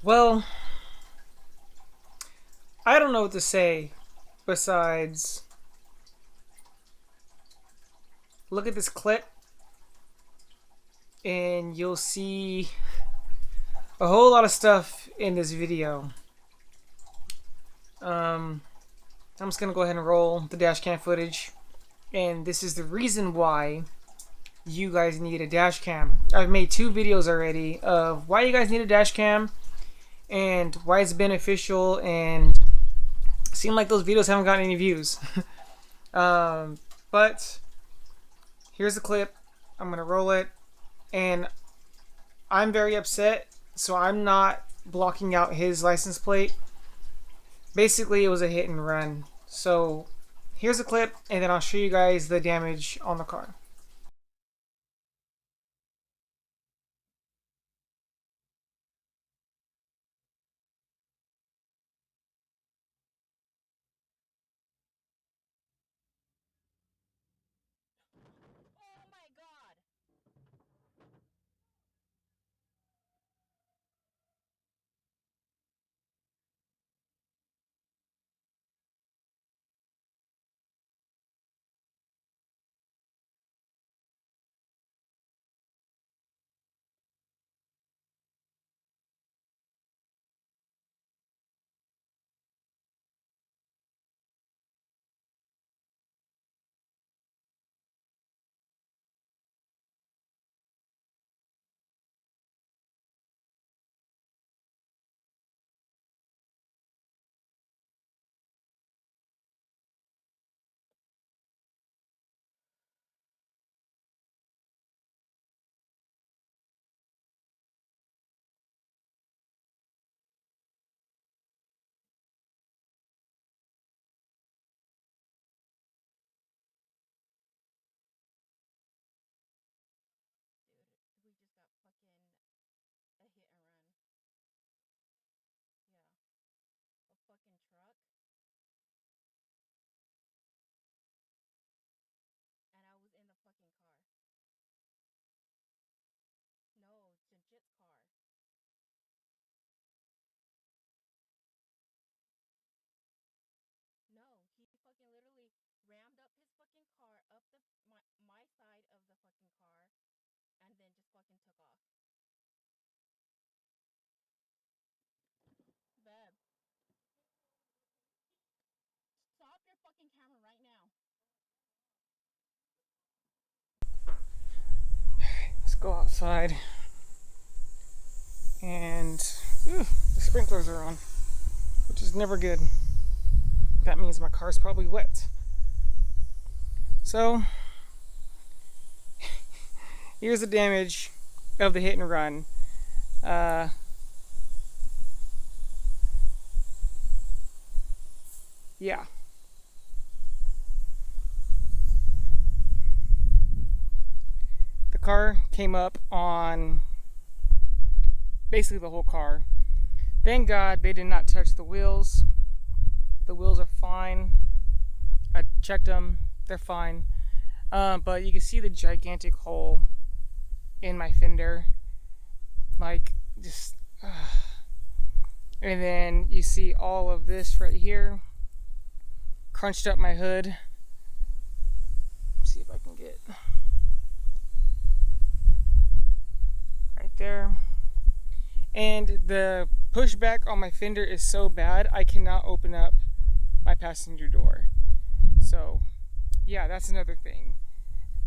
Well, I don't know what to say besides look at this clip and you'll see a whole lot of stuff in this video. Um, I'm just gonna go ahead and roll the dash cam footage, and this is the reason why you guys need a dash cam. I've made 2 videos already of why you guys need a dash cam and why it's beneficial, and it seemed like those videos haven't gotten any views. But here's the clip. I'm gonna roll it, and I'm very upset, so I'm not blocking out his license plate. Basically, it was a hit and run. So here's a clip, and then I'll show you guys the damage on the car. Oh my god! Dude, we just got fucking a hit and run. Yeah. A fucking truck. And I was in the fucking car. No, Jit's car. No, he fucking literally rammed up his fucking car up my side of the fucking car and then just fucking took off. Beb, stop your fucking camera right now. Let's go outside. And the sprinklers are on, which is never good. That means my car's probably wet. So here's the damage of the hit and run. Yeah. The car came up on basically the whole car. Thank God they did not touch the wheels. The wheels are fine. I checked them, they're fine. But you can see the gigantic hole in my fender. Like, just. And then you see all of this right here. Crunched up my hood. Let's see if I can get. Right there. And the pushback on my fender is so bad, I cannot open up my passenger door. So, yeah, that's another thing.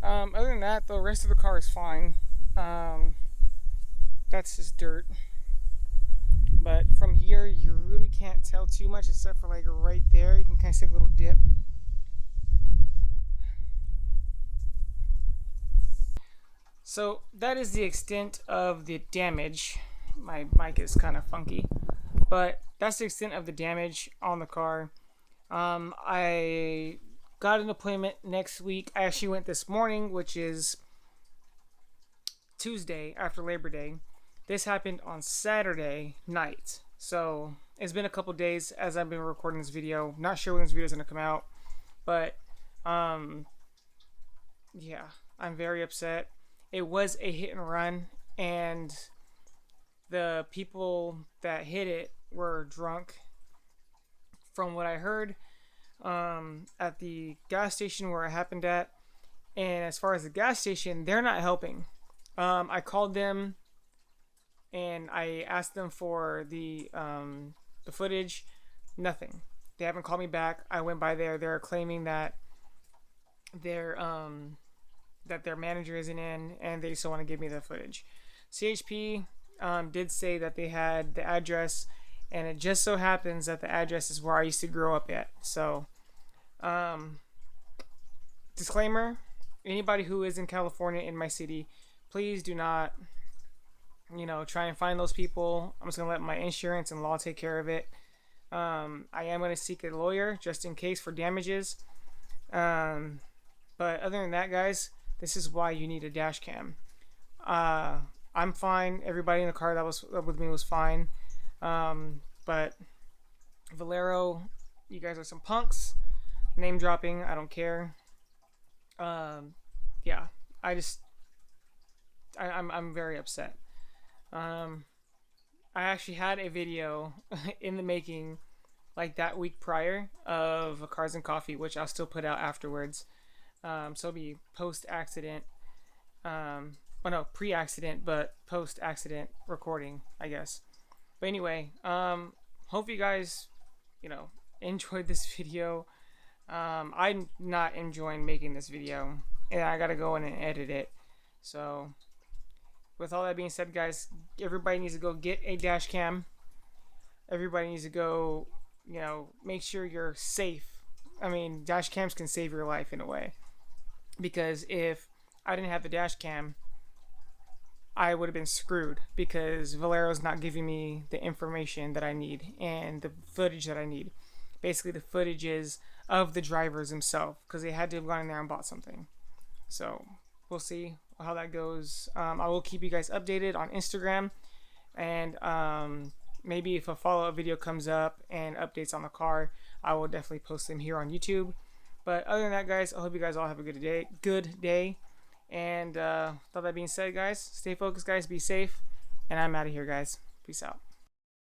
Other than that, the rest of the car is fine. That's just dirt. But from here, you really can't tell too much, except for like right there. You can kind of see a little dip. So that is the extent of the damage. My mic is kind of funky, but that's the extent of the damage on the car. I got an appointment next week. I actually went this morning, which is Tuesday after Labor Day. This happened on Saturday night. So it's been a couple days as I've been recording this video. Not sure when this video is going to come out, but yeah, I'm very upset. It was a hit and run, and the people that hit it were drunk, from what I heard, at the gas station where it happened at. And as far as the gas station, they're not helping. I called them and I asked them for the footage. Nothing. They haven't called me back. I went by there. They're claiming that their manager isn't in, and they still want to give me the footage. CHP did say that they had the address, and it just so happens that the address is where I used to grow up at. So, disclaimer: anybody who is in California in my city, please do not, try and find those people. I'm just gonna let my insurance and law take care of it. I am gonna seek a lawyer just in case for damages. But other than that, guys, this is why you need a dash cam. I'm fine. Everybody in the car that was with me was fine. But Valero, you guys are some punks. Name dropping, I don't care. Yeah, I'm very upset. I actually had a video in the making, like that week prior, of Cars and Coffee, which I'll still put out afterwards. So it'll be post-accident. Well, no, pre-accident, but post-accident recording, I guess. But anyway, hope you guys, enjoyed this video. I'm not enjoying making this video, and I gotta go in and edit it. So, with all that being said, guys, everybody needs to go get a dash cam. Everybody needs to go, make sure you're safe. I mean, dash cams can save your life in a way. Because if I didn't have the dash cam, I would have been screwed, because Valero's not giving me the information that I need and the footage that I need. Basically, the footage is of the drivers themselves, because they had to have gone in there and bought something. So, we'll see how that goes. I will keep you guys updated on Instagram, and maybe if a follow-up video comes up and updates on the car, I will definitely post them here on YouTube. But other than that, guys, I hope you guys all have a good day. And with all that being said, guys, stay focused, guys, be safe, and I'm out of here, guys. Peace out.